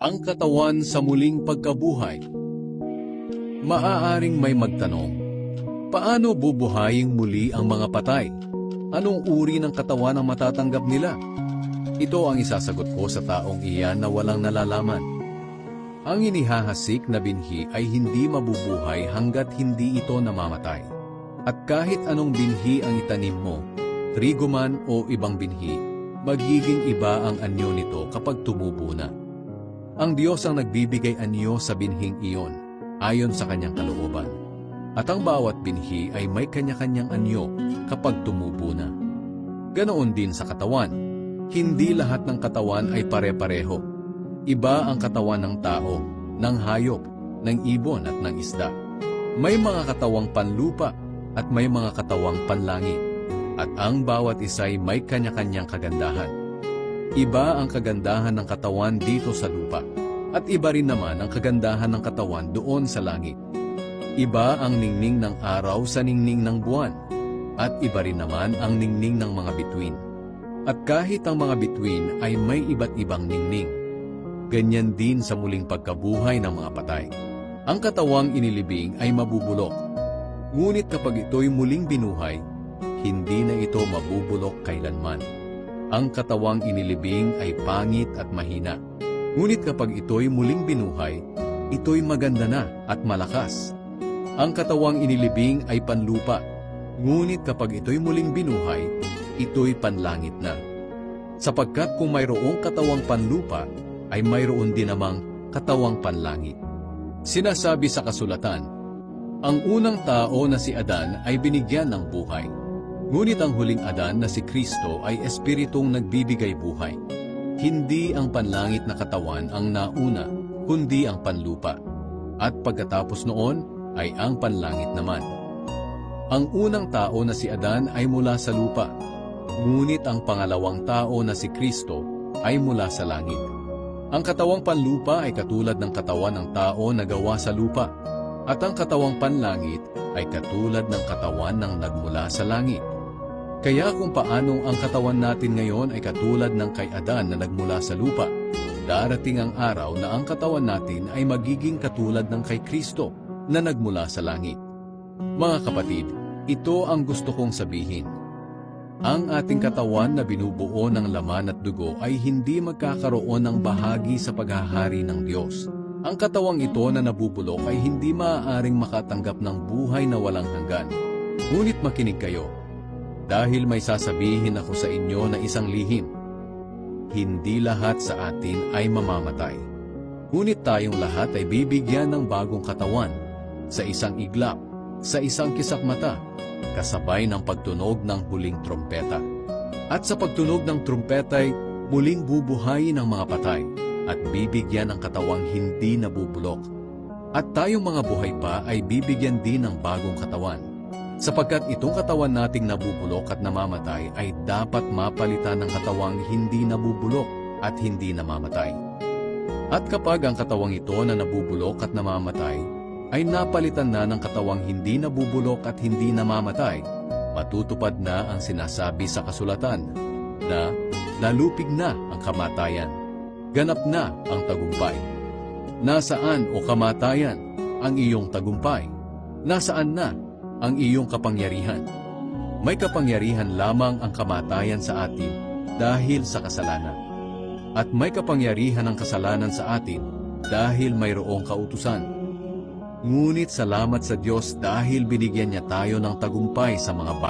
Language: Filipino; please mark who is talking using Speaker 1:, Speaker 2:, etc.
Speaker 1: Ang katawan sa muling pagkabuhay. Maaaring may magtanong, paano bubuhayin muli ang mga patay? Anong uri ng katawan ang matatanggap nila? Ito ang isasagot ko sa taong iyan na walang nalalaman. Ang inihahasik na binhi ay hindi mabubuhay hanggat hindi ito namamatay. At kahit anong binhi ang itanim mo, trigo man o ibang binhi, magiging iba ang anyo nito kapag tumubo na. Ang Diyos ang nagbibigay anyo sa binhing iyon, ayon sa kanyang kalooban. At ang bawat binhi ay may kanya-kanyang anyo kapag tumubo na. Ganoon din sa katawan. Hindi lahat ng katawan ay pare-pareho. Iba ang katawan ng tao, ng hayop, ng ibon at ng isda. May mga katawang panlupa at may mga katawang panlangit. At ang bawat isa'y may kanya-kanyang kagandahan. Iba ang kagandahan ng katawan dito sa lupa, at iba rin naman ang kagandahan ng katawan doon sa langit. Iba ang ningning ng araw sa ningning ng buwan, at iba rin naman ang ningning ng mga bituin. At kahit ang mga bituin ay may iba't ibang ningning, ganyan din sa muling pagkabuhay ng mga patay. Ang katawang inilibing ay mabubulok, ngunit kapag ito'y muling binuhay, hindi na ito mabubulok kailanman. Ang katawang inilibing ay pangit at mahina. Ngunit kapag ito'y muling binuhay, ito'y maganda na at malakas. Ang katawang inilibing ay panlupa. Ngunit kapag ito'y muling binuhay, ito'y panlangit na. Sapagkat kung mayroong katawang panlupa, ay mayroon din namang katawang panlangit. Sinasabi sa kasulatan, ang unang tao na si Adan ay binigyan ng buhay. Ngunit ang huling Adan na si Kristo ay espiritong nagbibigay buhay. Hindi ang panlangit na katawan ang nauna, kundi ang panlupa. At pagkatapos noon ay ang panlangit naman. Ang unang tao na si Adan ay mula sa lupa, ngunit ang pangalawang tao na si Kristo ay mula sa langit. Ang katawang panlupa ay katulad ng katawan ng tao na gawa sa lupa, at ang katawang panlangit ay katulad ng katawan ng nagmula sa langit. Kaya kung paanong ang katawan natin ngayon ay katulad ng kay Adan na nagmula sa lupa, darating ang araw na ang katawan natin ay magiging katulad ng kay Kristo na nagmula sa langit. Mga kapatid, ito ang gusto kong sabihin. Ang ating katawan na binubuo ng laman at dugo ay hindi magkakaroon ng bahagi sa paghahari ng Diyos. Ang katawang ito na nabubulok ay hindi maaaring makatanggap ng buhay na walang hanggan. Ngunit makinig kayo, dahil may sasabihin ako sa inyo na isang lihim. Hindi lahat sa atin ay mamamatay. Ngunit tayong lahat ay bibigyan ng bagong katawan, sa isang iglap, sa isang kisakmata, kasabay ng pagtunog ng huling trumpeta. At sa pagtunog ng trumpeta ay muling bubuhayin ang mga patay, at bibigyan ng katawang hindi nabubulok. At tayong mga buhay pa ay bibigyan din ng bagong katawan. Sapagkat itong katawan nating nabubulok at namamatay ay dapat mapalitan ng katawang hindi nabubulok at hindi namamatay. At kapag ang katawang ito na nabubulok at namamatay ay napalitan na ng katawang hindi nabubulok at hindi namamatay, matutupad na ang sinasabi sa kasulatan na nalupig na ang kamatayan, ganap na ang tagumpay. Nasaan o kamatayan ang iyong tagumpay? Nasaan na ang iyong kapangyarihan? May kapangyarihan lamang ang kamatayan sa atin dahil sa kasalanan. At may kapangyarihan ang kasalanan sa atin dahil mayroong kautusan. Ngunit salamat sa Diyos dahil binigyan niya tayo ng tagumpay sa mga